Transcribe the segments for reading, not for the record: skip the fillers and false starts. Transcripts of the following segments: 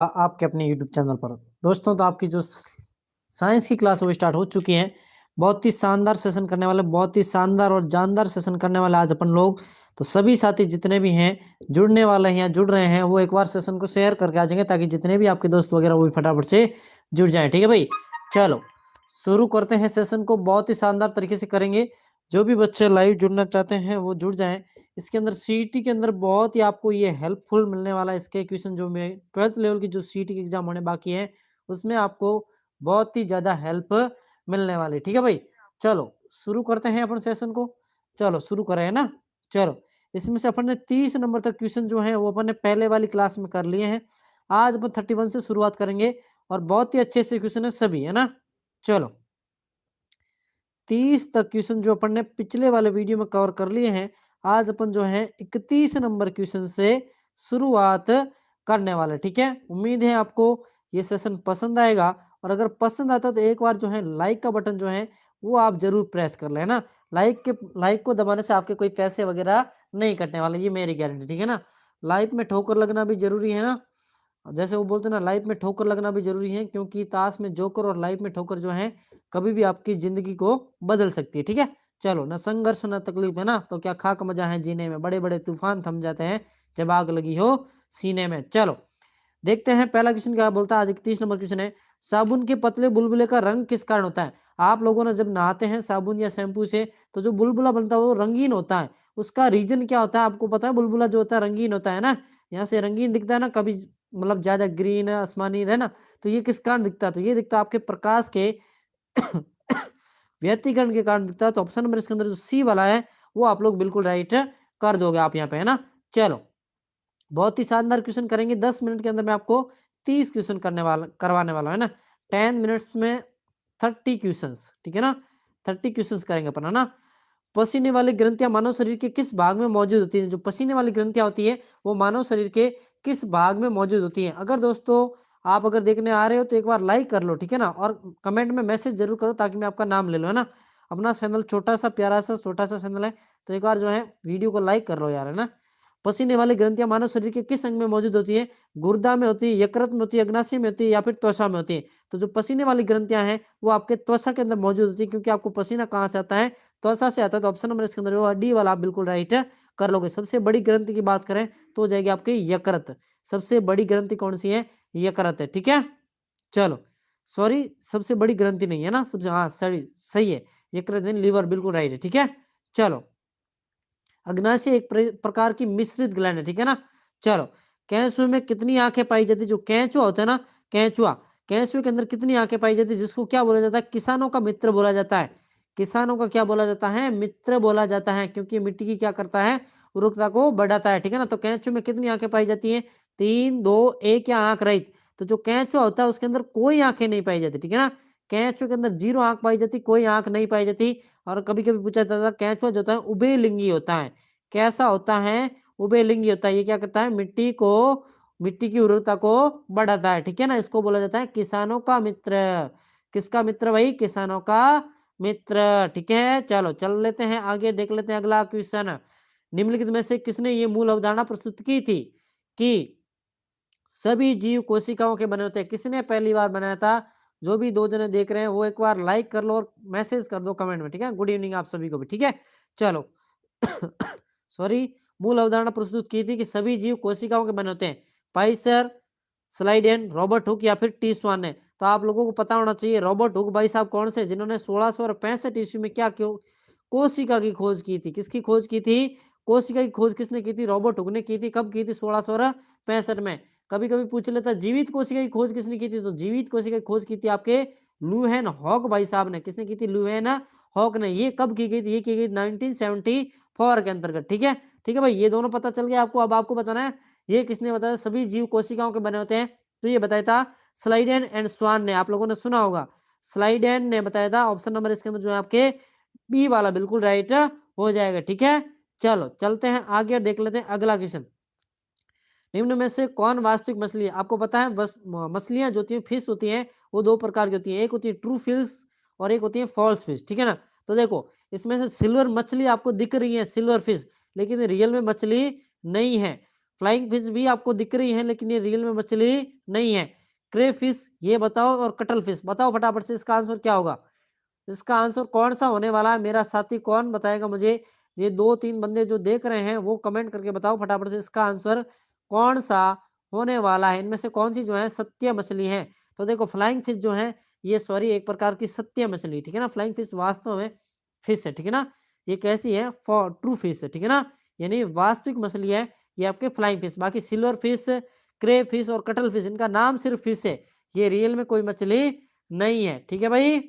आपके अपने YouTube channel पर। दोस्तों तो आपकी जो साइंस की क्लास है वो स्टार्ट हो चुकी है। बहुत ही शानदार सेशन करने वाले, बहुत ही शानदार और जानदार सेशन करने वाले आज अपन लोग। तो सभी साथी जितने भी हैं जुड़ने वाले हैं या जुड़ रहे हैं वो एक बार सेशन को शेयर करके आ जाएंगे, ताकि जितने भी आपके दोस्त वगैरह वो भी फटाफट से जुड़ जाएं। ठीक है भाई, चलो शुरू करते हैं सेशन को। बहुत ही शानदार तरीके से करेंगे। जो भी बच्चे लाइव जुड़ना चाहते हैं वो जुड़ जाएं। इसके अंदर सीईटी के अंदर बहुत ही आपको ये हेल्पफुल मिलने वाला है। इसके क्वेश्चन जो मैं 12th लेवल की जो सीईटी की एग्जाम होने बाकी है उसमें आपको बहुत ही ज्यादा हेल्प मिलने वाली। ठीक है भाई, चलो शुरू करते हैं अपन सेशन को। चलो शुरू करें है ना। चलो इसमें से अपन ने 30 नंबर तक क्वेश्चन जो है वो अपन ने पहले वाली क्लास में कर लिए हैं। आज अपन 31 से शुरुआत करेंगे और बहुत ही अच्छे से क्वेश्चन है सभी, है ना। चलो 30 तक क्वेश्चन जो अपन ने पिछले वाले वीडियो में कवर कर लिए हैं, आज अपन जो है 31 नंबर क्वेश्चन से शुरुआत करने वाले। ठीक है, उम्मीद है आपको ये सेशन पसंद आएगा। और अगर पसंद आता तो एक बार जो है लाइक का बटन जो है वो आप जरूर प्रेस कर लेना। लाइक को दबाने से आपके कोई पैसे वगैरह नहीं कटने वाले, ये मेरी गारंटी। ठीक है ना, लाइफ में ठोकर लगना भी जरूरी है ना। जैसे वो बोलते हैं ना, लाइफ में ठोकर लगना भी जरूरी है, क्योंकि ताश में जोकर और लाइफ में ठोकर जो है कभी भी आपकी जिंदगी को बदल सकती है। ठीक है, चलो ना संघर्ष ना तकलीफ, है ना, तो क्या खाक मजा है जीने में, बड़े बड़े तूफान थम जाते हैं जब आग लगी हो सीने में। चलो देखते हैं पहला क्वेश्चन क्या बोलता है। आज 31 नंबर क्वेश्चन है, साबुन के पतले बुलबुले का रंग किस कारण होता है। आप लोगों ने जब नहाते हैं साबुन या शैम्पू से तो जो बुलबुला बनता है वो रंगीन होता है। उसका रीजन क्या होता है आपको पता है। बुलबुला जो होता है रंगीन होता है ना, यहाँ से रंगीन दिखता है ना, कभी मतलब ज्यादा ग्रीन आसमानी है ना, तो ये किस कारण दिखता है, तो ये दिखता है आपके प्रकाश के व्यतिकरण के कारण दिखता है। तो ऑप्शन नंबर इसके अंदर जो सी वाला है वो आप लोग बिल्कुल राइट कर दोगे आप यहाँ पे, है ना। चलो बहुत ही शानदार क्वेश्चन करेंगे। 10 मिनट के अंदर मैं आपको 30 क्वेश्चन करवाने वाला है ना। 10 मिनट्स में 30 क्वेश्चंस, ठीक है ना। 30 क्वेश्चंस करेंगे अपन, है ना। पसीने वाली ग्रंथियां मानव शरीर के किस भाग में मौजूद होती हैं। जो पसीने वाली ग्रंथियां होती है वो मानव शरीर के किस भाग में मौजूद होती हैं। अगर दोस्तों आप अगर देखने आ रहे हो तो एक बार लाइक कर लो, ठीक है ना, और कमेंट में मैसेज जरूर करो ताकि मैं आपका नाम ले लूं, है ना। अपना चैनल छोटा सा प्यारा सा छोटा सा चैनल है, तो एक बार जो है वीडियो को लाइक कर लो यार, है ना। पसीने वाली ग्रंथियां मानव शरीर के किस अंग में मौजूद होती है। गुर्दा में होती है, यकृत में होती है, अग्नाशय में होती है, या फिर त्वचा में होती है। तो जो पसीने वाली ग्रंथियां हैं वो आपके त्वचा के अंदर मौजूद होती है, क्योंकि आपको पसीना कहाँ से आता है, त्वचा से आता है। तो ऑप्शन नंबर इसके अंदर जो डी वाला आप बिल्कुल राइट कर लोगे। सबसे बड़ी ग्रंथि की बात करें तो हो जाएगी आपकी यकृत। सबसे बड़ी ग्रंथि कौन सी है, यकृत है। ठीक है, चलो सॉरी सबसे बड़ी ग्रंथि नहीं है ना, सबसे हाँ सही सही है, यकृत नहीं, लीवर बिल्कुल राइट है। ठीक है, चलो अग्नाशय एक प्रकार की मिश्रित ग्लैंड है, ठीक है ना। चलो कैंसुए में कितनी आंखें पाई जाती है। जो कैंचुआ होता है ना, कैंचुआ, कैंसुए के अंदर कितनी आंखें पाई जाती है, जिसको क्या बोला जाता है, किसानों का मित्र बोला जाता है। किसानों का क्या बोला जाता है, मित्र बोला जाता है, क्योंकि मिट्टी की क्या करता है, उर्वरकता को बढ़ाता है। ठीक है ना, तो कैंचुए में कितनी आंखें पाई जाती है, 3 2 1 या आंख रहित। तो जो कैंचुआ होता है उसके अंदर कोई आंखें नहीं पाई जाती, ठीक है ना। कैंचुए के अंदर 0 आंख पाई जाती, कोई आंख नहीं पाई जाती। और कभी कभी पूछा जाता है कैंचुआ जो होता है उभयलिंगी होता है। कैसा होता है, उभयलिंगी होता है। ये क्या करता है, मिट्टी की उर्वरता को बढ़ाता है। ठीक है ना, इसको बोला जाता है किसानों का मित्र। किसका मित्र भाई, किसानों का मित्र। ठीक है, चलो चल लेते हैं आगे, देख लेते हैं अगला क्वेश्चन। निम्नलिखित में से किसने ये मूल अवधारणा प्रस्तुत की थी कि सभी जीव कोशिकाओं के बने होते हैं। किसने पहली बार बनाया था। जो भी 2 जने देख रहे हैं वो एक बार लाइक कर लो और मैसेज कर दो कमेंट में। ठीक है, गुड इवनिंग आप सभी को भी। ठीक है, चलो सॉरी, मूल अवधारणा प्रस्तुत की थी कि सभी जीव कोशिकाओं के बने होते हैं। पाइसर, स्लाइडेन, रॉबर्ट हुक या फिर टी स्वान ने। तो आप लोगों को पता होना चाहिए रॉबर्ट हुक भाई साहब कौन से, जिन्होंने 1665 ईस्वी में क्या क्यों कोशिका की खोज की थी। किसकी खोज की थी, कोशिका की खोज किसने की थी, रॉबर्ट हुक ने की थी। कब की थी, 1665 में। कभी कभी पूछ लेता जीवित कोशिका की खोज किसने की थी, तो जीवित कोशिका की खोज की थी आपके लुहेन हॉक भाई साहब ने। किसने की थी, लुहेन हॉक ने। ये कब की गई थी, ये की गई 1974 के अंतर्गत। ठीक है, ठीक है भाई, ये दोनों पता चल गया आपको। अब आपको बताना है ये किसने बताया सभी जीव कोशिकाओं के बने होते हैं। तो ये बताया था स्लाइडेन एंड स्वान ने। आप लोगों ने सुना होगा, स्लाइडेन ने बताया था। ऑप्शन नंबर इसके अंदर जो है आपके बी वाला बिल्कुल राइट हो जाएगा। ठीक है, चलो चलते हैं आगे और देख लेते हैं अगला क्वेश्चन। निम्न में से कौन वास्तविक मछली है। आपको पता है मछलियां जो होती हैं, फिश होती हैं, वो 2 प्रकार की होती हैं। एक होती है ट्रू फिश और एक होती है फॉल्स फिश। ठीक है ना, तो देखो इसमें से सिल्वर मछली आपको दिख रही है, सिल्वर फिश, लेकिन रियल में मछली नहीं है। फ्लाइंग फिश भी आपको दिख रही है लेकिन ये रियल में मछली नहीं है। क्रे फिश ये बताओ और कटल फिश बताओ फटाफट से इसका आंसर क्या होगा? इसका आंसर कौन सा होने वाला है? मेरा साथी कौन बताएगा मुझे? ये 2-3 बंदे जो देख रहे हैं वो कमेंट करके बताओ फटाफट से इसका आंसर कौन सा होने वाला है? इनमें से कौन सी जो है सत्य मछली है? तो देखो फ्लाइंग फिश जो है ये सॉरी एक प्रकार की सत्य मछली, ठीक है ना? फ्लाइंग फिश वास्तव में फिश है, ठीक है ना? ये कैसी है? फॉर ट्रू फिश है, ठीक है ना? यानी वास्तविक मछली है ये आपके फ्लाइंग फिश। बाकी सिल्वर फिश, क्रे फिश और कटल फिश इनका नाम सिर्फ फिश है। ये रियल में कोई मछली नहीं है, ठीक है भाई?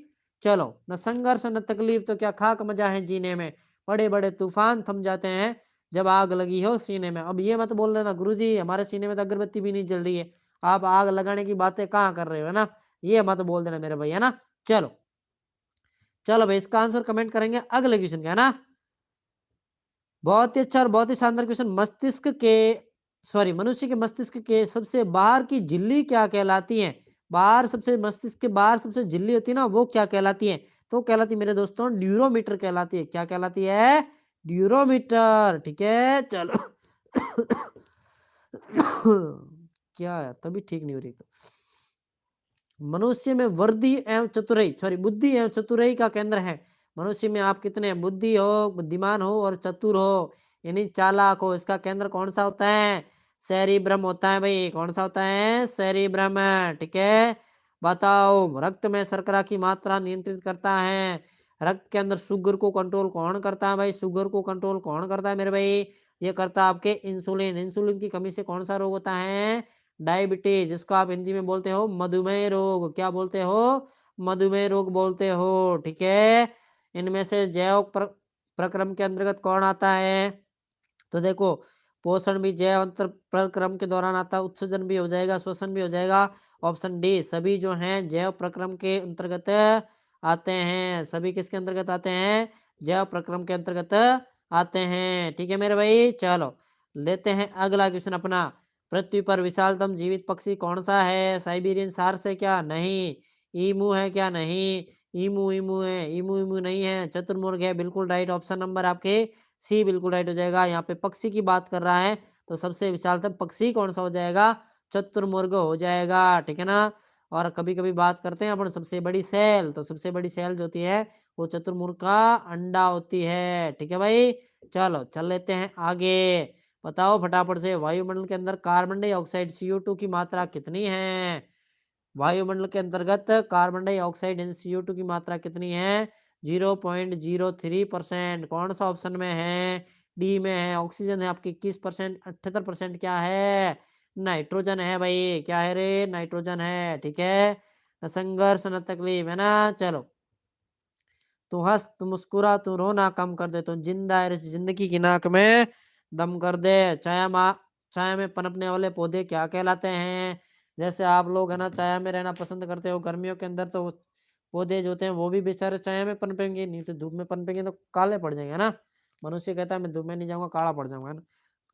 चलो, न संघर्ष न तकलीफ तो क्या खाक मजा है जीने में। बड़े-बड़े तूफान थम जाते हैं जब आग लगी हो सीने में। अब ये मत बोल लेना गुरुजी हमारे सीने में तो अगरबत्ती भी नहीं जल रही है। आप आग लगाने की बातें कहाँ कर रहे हो, है ना? ये मत बोल देना मेरे भाई, है ना? चलो, चलो भाई इसका आंसर कमेंट करेंगे अगले क्वेश्चन का, है ना? बहुत ही अच्छा और बहुत ही शानदार क्वेश्चन। मस्तिष्क के सॉरी मनुष्य के मस्तिष्क के सबसे बाहर की झिल्ली क्या कहलाती है? बाहर सबसे मस्तिष्क के बाहर सबसे झिल्ली होती है ना वो क्या कहलाती है? तो कहलाती है मेरे दोस्तों ड्यूरोमीटर कहलाती है। क्या कहलाती है? ड्यूरोमीटर, ठीक है? चलो। क्या है? तभी ठीक नहीं हो रही तो। मनुष्य में वर्दी एवं चतुराई सॉरी बुद्धि एवं चतुराई का केंद्र है। मनुष्य में आप कितने बुद्धि हो, बुद्धिमान हो और चतुर हो, यानी चालाक हो, इसका केंद्र कौन सा होता है? सेरिब्रम होता है भाई। कौन सा होता है? सेरिब्रम, ठीक है? बताओ रक्त में शर्करा की मात्रा नियंत्रित करता है। रक्त के अंदर शुगर को कंट्रोल कौन करता है भाई? शुगर को कंट्रोल कौन करता है मेरे भाई? ये करता है आपके इंसुलिन। इंसुलिन की कमी से कौन सा रोग होता है? डायबिटीज, जिसको आप हिंदी में बोलते हो मधुमेह रोग। क्या बोलते हो? मधुमेह रोग बोलते हो, ठीक है? इनमें से जैव प्रक्रम के अंतर्गत कौन आता है? तो देखो पोषण भी जैव अंतर प्रक्रम के दौरान आता है, उत्सर्जन भी हो जाएगा, श्वसन भी हो जाएगा। ऑप्शन डी सभी जो हैं जैव प्रक्रम के अंतर्गत आते हैं। सभी किसके अंतर्गत आते हैं? जैव प्रक्रम के अंतर्गत आते हैं, ठीक है मेरे भाई? चलो लेते हैं अगला क्वेश्चन अपना। पृथ्वी पर विशालतम जीवित पक्षी कौन सा है? साइबेरियन सार्स है क्या? नहीं। ईमू है क्या? नहीं। ईमू ईमू है, ईमू ईमू नहीं है। चतुर्मुर्ग है, बिल्कुल राइट। ऑप्शन नंबर आपके सी बिल्कुल राइट हो जाएगा। यहाँ पे पक्षी की बात कर रहा है तो सबसे विशालतम पक्षी कौन सा हो जाएगा? चतुर्मुर्ग हो जाएगा, ठीक है ना? और कभी कभी बात करते हैं अपन सबसे बड़ी सेल, तो सबसे बड़ी सेल जो होती है वो चतुर्मुर्ग का अंडा होती है, ठीक है भाई? चलो चल लेते हैं आगे। बताओ फटाफट से वायुमंडल के अंदर कार्बन डाइऑक्साइड CO2 की मात्रा कितनी है? वायुमंडल के अंतर्गत कार्बन डाइऑक्साइड CO2 की मात्रा कितनी है? 0.03%। कौन सा ऑप्शन में है? डी में है। ऑक्सीजन है आपकी 21%, 78% क्या है? नाइट्रोजन है भाई। क्या है रे? नाइट्रोजन है, ठीक है? न संघर्ष न तकलीफ, है ना? चलो, तू हंस तू मुस्कुरा तू रोना कम कर दे, तू जिंदा है इस जिंदगी की नाक में दम कर दे। छाया में पनपने वाले पौधे क्या कहलाते हैं? जैसे आप लोग है ना छाया में रहना पसंद करते हो गर्मियों के अंदर, तो पौधे जो होते हैं वो भी बेचारे छाया में पनपेंगे, नहीं तो धूप में पनपेंगे तो काले पड़ जाएंगे, है ना? मनुष्य कहता है मैं धूप में नहीं जाऊंगा, काला पड़ जाऊंगा, है ना?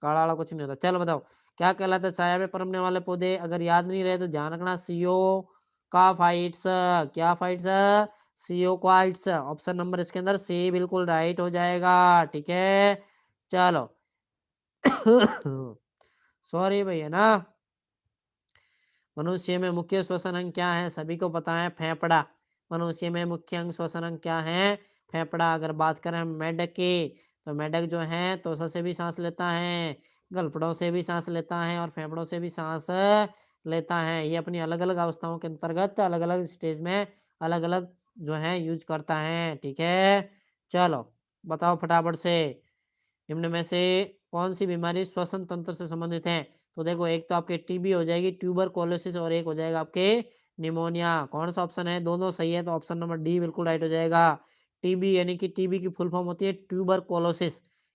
काला वाला कुछ नहीं होता। चलो बताओ क्या कहलाता है छाया में पनपने वाले पौधे? अगर याद नहीं रहे तो ध्यान रखना। सीओ का फाइट्स। क्या फाइट्स? सियोक्वाइट्स। ऑप्शन नंबर इसके अंदर सी बिल्कुल राइट हो जाएगा, ठीक है? चलो। सॉरी भैया ना। मनुष्य में मुख्य श्वसन अंग क्या है? सभी को पता है फेफड़ा। मनुष्य में मुख्य अंग श्वसन अंग क्या है? फेफड़ा। अगर बात करें हम मेढक की तो मेढक जो है तोसा से भी सांस लेता है, गलफड़ों से भी सांस लेता है और फेफड़ों से भी सांस लेता है। ये अपनी अलग अलग अवस्थाओं के अंतर्गत अलग अलग स्टेज में अलग अलग जो है यूज करता है, ठीक है? चलो बताओ फटाफट से निम्न में से कौन सी बीमारी श्वसन तंत्र से संबंधित है? तो देखो एक तो आपके टीबी हो जाएगी, ट्यूबरकुलोसिस, और एक हो जाएगा आपके निमोनिया। कौन सा ऑप्शन है? दोनों सही है तो ऑप्शन नंबर डी बिल्कुल राइट हो जाएगा। टीबी यानी कि टीबी की फुल फॉर्म होती है ट्यूबरकुलोसिस।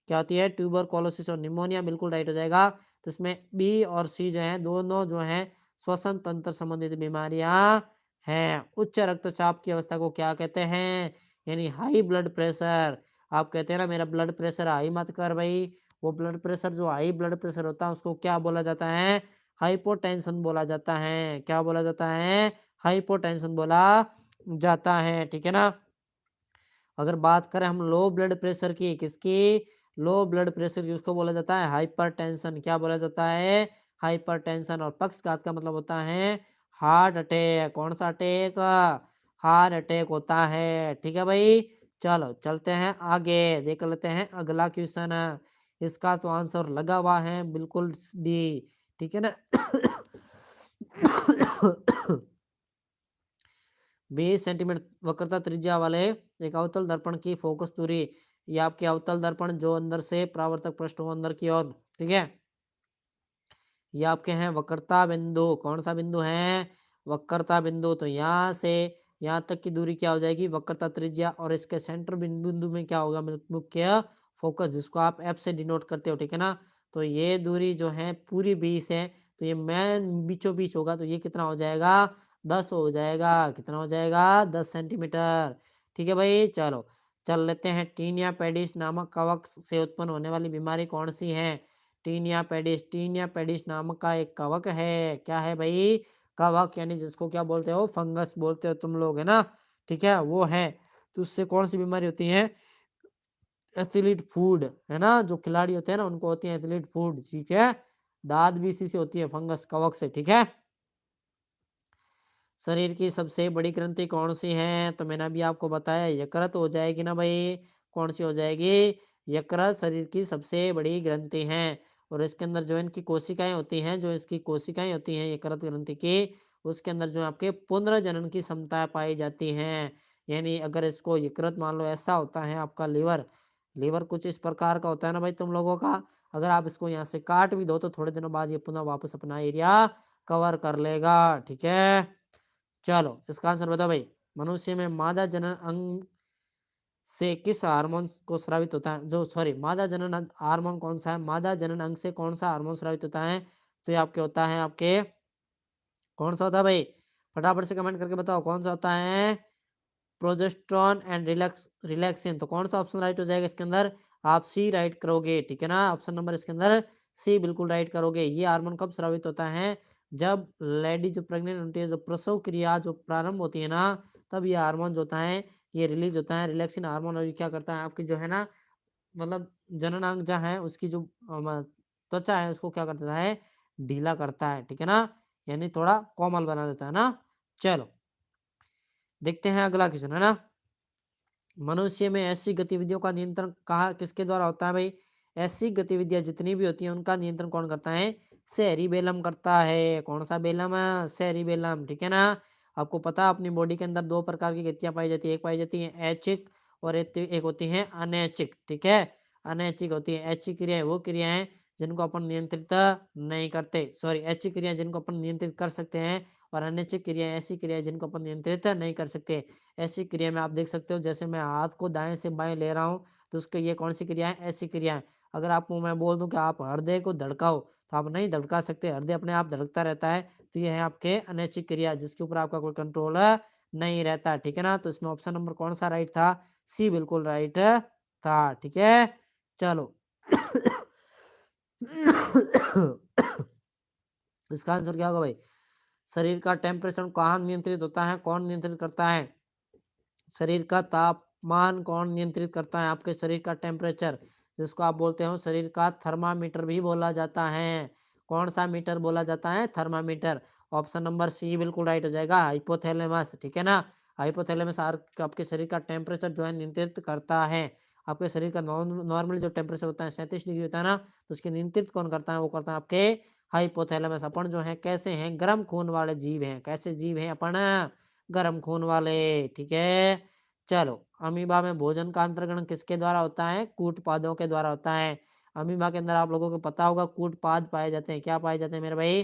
क्या होती है? ट्यूबरकुलोसिस। और निमोनिया बिल्कुल राइट हो जाएगा। तो इसमें बी और सी जो है दोनों जो है श्वसन तंत्र संबंधित बीमारियां हैं। उच्च रक्तचाप की अवस्था को क्या कहते हैं? यानी हाई ब्लड प्रेशर। आप कहते हैं ना मेरा ब्लड प्रेशर हाई मत कर भाई, वो ब्लड प्रेशर जो हाई ब्लड प्रेशर होता है उसको क्या बोला जाता है? हाइपोटेंशन बोला जाता है। क्या बोला जाता है? हाइपोटेंशन बोला जाता है, ठीक है ना? अगर बात करें हम लो ब्लड प्रेशर की, किसकी? लो ब्लड प्रेशर किसको बोला जाता है? हाइपरटेंशन। क्या बोला जाता है? हाइपरटेंशन। और पक्षघात का मतलब होता है हार्ट अटैक। कौन सा अटैक? हार्ट अटैक होता है। ठीक है भाई। चलो चलते हैं आगे, देख लेते हैं अगला क्वेश्चन। इसका तो आंसर लगा हुआ है बिल्कुल डी। ठीक है ना। 20 सेंटीमीटर वक्रता त्रिज्या वाले एक अवतल दर्पण की फोकस दूरी, ये आपके अवतल दर्पण जो अंदर से परावर्तक पृष्ठ हो अंदर की ओर, ठीक है। ये आपके हैं वक्रता बिंदु। कौन सा बिंदु है? वक्रता बिंदु। तो यहाँ से यहाँ तक की दूरी क्या हो जाएगी? वक्रता त्रिज्या। और इसके सेंटर बिंदु में क्या होगा? मुख्य फोकस, जिसको आप एफ से डिनोट करते हो, ठीक है ना। तो ये दूरी जो है पूरी 20 है, तो ये मैन बीचों बीच होगा, तो ये कितना हो जाएगा? 10 हो जाएगा। कितना हो जाएगा? 10 सेंटीमीटर। ठीक है भाई। चलो चल लेते हैं, टीनिया पेडिस नामक कवक से उत्पन्न होने वाली बीमारी कौन सी है? Tinea pedis. टीनिया पेडिस नामक का एक कवक है। क्या है भाई? कवक, यानी जिसको क्या बोलते हो? फंगस बोलते हो तुम लोग, है ना। ठीक है, वो है। तो उससे कौन सी बीमारी होती है? एथलीट फूड, है ना। जो खिलाड़ी होते हैं ना उनको होती है एथलीट फूड। ठीक है, दाद भी इसी से होती है, फंगस कवक से। ठीक है। शरीर की सबसे बड़ी ग्रंथि कौन सी है? तो मैंने अभी आपको बताया यकृत हो जाएगी ना भाई। कौन सी हो जाएगी? यकृत शरीर की सबसे बड़ी ग्रंथि है। और इसके अंदर जो इनकी कोशिकाएं होती हैं, जो इसकी कोशिकाएं होती हैं यकृत ग्रंथि की, उसके अंदर जो आपके पुनर्जनन की क्षमता पाई जाती हैं। यानी अगर इसको यकृत मान लो ऐसा होता है आपका लीवर, लीवर कुछ इस प्रकार का होता है ना भाई तुम लोगों का। अगर आप इसको यहाँ से काट भी दो तो थोड़े दिनों बाद ये पुनः वापस अपना एरिया कवर कर लेगा। ठीक है। चलो इसका आंसर बताओ भाई। मनुष्य में मादा जनन अंग से किस हार्मोन को स्रावित होता है? जो सॉरी, मादा जनन हार्मोन कौन सा है? मादा जनन अंग से कौन सा हार्मोन स्रावित होता है? तो ये आपके होता है आपके, कौन सा होता है भाई? फटाफट से कमेंट करके बताओ कौन सा होता है? Progesterone and relaxin. तो कौन सा ऑप्शन राइट हो जाएगा इसके अंदर? आप सी राइट करोगे। ठीक है ना, ऑप्शन नंबर इसके अंदर सी बिल्कुल राइट करोगे। ये हार्मोन कब स्रावित होता है? जब लेडी जो प्रेग्नेंट होती है, जो प्रसव क्रिया जो प्रारंभ होती है ना, तब ये हार्मोन जो होता है ये रिलीज होता है, रिलैक्सिन हार्मोन। और ये क्या करता है आपकी जो है ना, मतलब जननांग जहाँ है उसकी जो त्वचा है उसको क्या कर देता है? ढीला करता है। ठीक है ना, यानी थोड़ा कोमल बना देता है ना। चलो देखते हैं अगला क्वेश्चन, है ना। मनुष्य में ऐसी गतिविधियों का नियंत्रण कहा किसके द्वारा होता है भाई? ऐसी गतिविधियां जितनी भी होती हैं उनका नियंत्रण कौन करता है? सेरिबेलम करता है। कौन सा बेलम है? सेरिबेलम। ठीक है ना। आपको पता है अपनी बॉडी के अंदर दो प्रकार की गतियां पाई जाती है, एक पाई जाती है ऐच्छिक और एक होती है अनैच्छिक। ठीक है, अनैच्छिक होती है। ऐच्छिक क्रियाएं वो क्रियाएं जिनको अपन नियंत्रित नहीं करते, सॉरी, ऐच्छिक क्रियाएं जिनको अपन नियंत्रित कर सकते हैं, और अनैच्छिक क्रियाएं ऐसी क्रियाएं जिनको अपन नियंत्रित नहीं कर सकते। ऐसी क्रिया में आप देख सकते हो, जैसे मैं हाथ को दाएं से बाएं ले रहा हूँ, तो उसके ये कौन सी क्रिया है? ऐसी क्रिया है। अगर आपको मैं बोल दूं कि आप हृदय को धड़काओ, तो आप नहीं धड़का सकते, हृदय अपने आप धड़कता रहता है। तो ये है आपके अनैच्छिक क्रिया, जिसके ऊपर आपका कोई कंट्रोल नहीं रहता। ठीक है ना, तो इसमें ऑप्शन नंबर कौन सा राइट था? सी बिल्कुल राइट था। ठीक है। चलो इसका आंसर क्या होगा भाई? शरीर का टेम्परेचर कहाँ नियंत्रित होता है? कौन नियंत्रित करता है? शरीर का तापमान कौन नियंत्रित करता है? आपके शरीर का टेम्परेचर, जिसको आप बोलते हो शरीर का थर्मामीटर भी बोला जाता है। कौन सा मीटर बोला जाता है? थर्मामीटर। ऑप्शन नंबर सी बिल्कुल राइट हो जाएगा, हाइपोथैलेमस। ठीक है ना, हाइपोथैलेमस आपके शरीर का टेम्परेचर जो है नियंत्रित करता है। आपके शरीर का नॉर्मली जो टेम्परेचर होता है 37 डिग्री होता है ना, तो उसके नियंत्रित कौन करता है? वो करता है आपके हाइपोथैलेमस। अपन जो है कैसे हैं? गर्म खून वाले जीव हैं। कैसे जीव हैं अपन? गर्म खून वाले। ठीक है। चलो, अमीबा में भोजन का अंतर्ग्रहण किसके द्वारा होता है? कूटपादों के द्वारा होता है। अमीबा के अंदर आप लोगों को पता होगा कूटपाद पाए जाते हैं। क्या पाए जाते हैं मेरे भाई?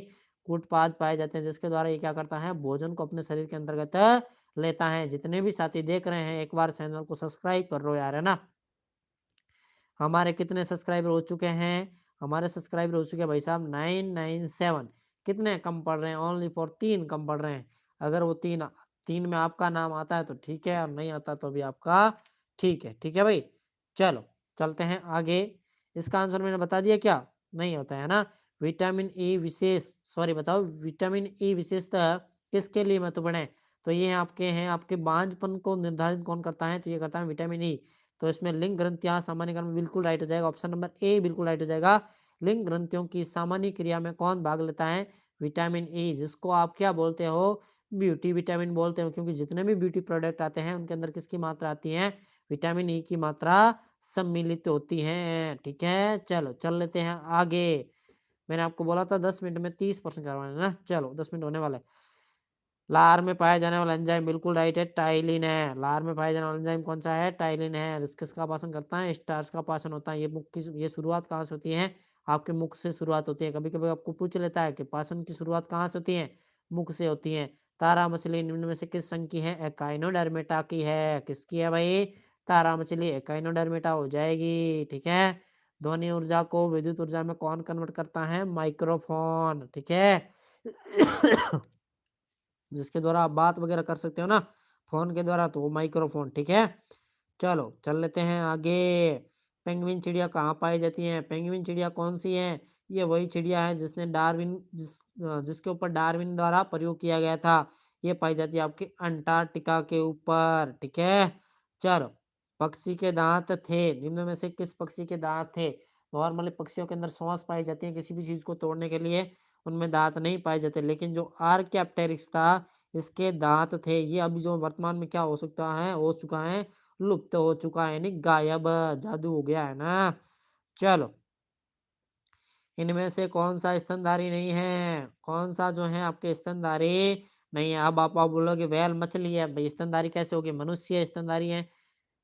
कूटपाद पाए जाते हैं, जिसके द्वारा ये क्या करता है? भोजन को अपने शरीर के अंतर्गत लेता है। जितने भी साथी देख रहे हैं, एक बार चैनल को सब्सक्राइब कर लो यार, है ना। हमारे कितने सब्सक्राइबर हो चुके हैं? हमारे सब्सक्राइबर हो चुके हैं भाई साहब 997। कितने कम पड़ रहे हैं? ओनली फॉर 3 कम पड़ रहे हैं। अगर वो तीन तीन में आपका नाम आता है तो ठीक है, और नहीं आता तो भी आपका ठीक है। ठीक है भाई। चलो चलते हैं आगे। इसका आंसर मैंने बता दिया क्या? नहीं होता है ना। विटामिन ई विशेष, सॉरी बताओ, विटामिन ई विशेषता किसके लिए महत्वपूर्ण है? तो ये आपके हैं, आपके बांझपन को निर्धारित कौन करता है? तो ये करता है विटामिन ई। तो इसमें लिंग ग्रंथियां सामान्यकरण में बिल्कुल राइट हो जाएगा, ऑप्शन नंबर ए बिल्कुल राइट हो जाएगा। लिंग ग्रंथियों की सामान्य क्रिया में कौन भाग लेता है? विटामिन ई, जिसको आप क्या बोलते हो? ब्यूटी विटामिन बोलते हो, क्योंकि जितने भी ब्यूटी प्रोडक्ट आते हैं उनके अंदर किसकी मात्रा आती है? विटामिन ई की मात्रा सम्मिलित होती है। ठीक है, चलो चल लेते हैं आगे। मैंने आपको बोला था 10 मिनट में 30% करवाना है ना, चलो 10 मिनट होने वाले। लार में पाया जाने वाला एंजाइम बिल्कुल राइट है, टाइलिन है। लार में पाया जाने वाला एंजाइम कौन सा है? टाइलिन है। किसका पाचन करता है? स्टार्च का पाचन होता है। ये मुख की ये शुरुआत कहाँ से होती है? आपके मुख से शुरुआत होती है। कभी कभी आपको पूछ लेता है कि पाचन की शुरुआत कहाँ से होती है? मुख से होती है। तारा मछली निम्न में से किस संघ की है? एकाइनोडर्मेटा की है। किसकी है भाई? तारा मछली एकाइनोडर्मेटा हो जाएगी। ठीक है। ध्वनि ऊर्जा को विद्युत ऊर्जा में कौन कन्वर्ट करता है? माइक्रोफोन। ठीक है। जिसके द्वारा आप बात वगैरह कर सकते हो ना फोन के द्वारा, तो वो माइक्रोफोन। ठीक है, चलो चल लेते हैं आगे। पेंगुइन चिड़िया कहाँ पाई जाती है? पेंगुइन चिड़िया कौन सी है? ये वही चिड़िया है जिसके ऊपर डार्विन द्वारा प्रयोग किया गया था। ये पाई जाती है आपकी अंटार्कटिका के ऊपर। ठीक है, चलो। पक्षी के दांत थे, निम्न में से किस पक्षी के दांत थे? नॉर्मली पक्षियों के अंदर सांस पाई जाती है किसी भी चीज को तोड़ने के लिए, उनमें दांत नहीं पाए जाते। लेकिन जो आर्कियोप्टेरिक्स था, इसके दांत थे। ये अभी जो वर्तमान में क्या हो सकता है? हो चुका है, लुप्त हो चुका है, यानी गायब, जादू हो गया है ना। चलो, इनमें से कौन सा स्तनधारी नहीं है? कौन सा जो है आपके स्तनधारी नहीं है? अब आप बोलोगे व्हेल मछली है भाई, स्तनधारी कैसे होगी? मनुष्य स्तनधारी है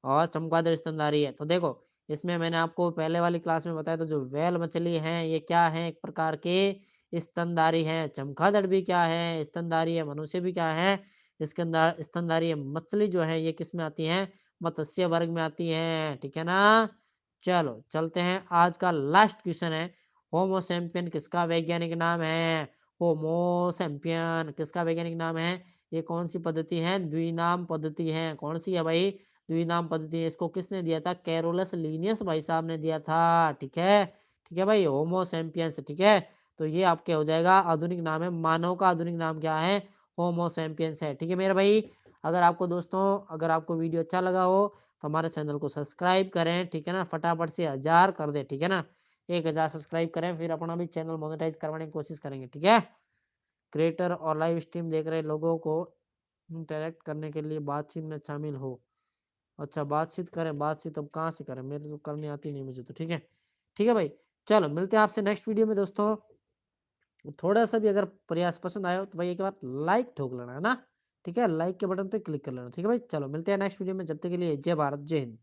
और चमगादड़ स्तनधारी है। तो देखो, इसमें मैंने आपको पहले वाली क्लास में बताया था, जो व्हेल मछली है ये क्या है? एक प्रकार के स्तनधारी है। चमगादड़ भी क्या है? स्तनधारी है। मनुष्य भी क्या है? इसके अंदर स्तनधारी है। मछली जो है ये किस में आती है? मत्स्य वर्ग में आती है। ठीक है ना। चलो चलते हैं, आज का लास्ट क्वेश्चन है, होमोसेम्पियन किसका वैज्ञानिक नाम है? होमोसेम्पियन किसका वैज्ञानिक नाम है? ये कौन सी पद्धति है? द्विनाम पद्धति है। कौन सी है भाई? द्विनाम पद्धति है। इसको किसने दिया था? कैरोलस लीनियस भाई साहब ने दिया था। ठीक है, ठीक है भाई, होमोसेम्पियंस। ठीक है, तो ये आपके हो जाएगा आधुनिक नाम है, मानव का आधुनिक नाम क्या है? होमोसेम्पियंस है। ठीक है मेरे भाई, अगर आपको दोस्तों, अगर आपको वीडियो अच्छा लगा हो तो हमारे चैनल को सब्सक्राइब करें। ठीक है ना, फटाफट से 1000 कर दे। ठीक है ना, 1000 सब्सक्राइब करें, फिर अपना भी चैनल मोनेटाइज करवाने की कोशिश करेंगे। ठीक है, क्रिएटर और लाइव स्ट्रीम देख रहे लोगों को इंटरेक्ट करने के लिए बातचीत में शामिल हो। अच्छा, बातचीत करें? बातचीत अब कहाँ से करें, मेरे तो करनी आती नहीं मुझे तो। ठीक है, ठीक है भाई, चलो मिलते हैं आपसे नेक्स्ट वीडियो में दोस्तों। थोड़ा सा भी अगर प्रयास पसंद आया हो तो भाई एक बार लाइक ठोक लेना है ना। ठीक है, लाइक के बटन पे क्लिक कर लेना। ठीक है भाई, चलो मिलते हैं नेक्स्ट वीडियो में, जब तक के लिए जय भारत जय हिंद।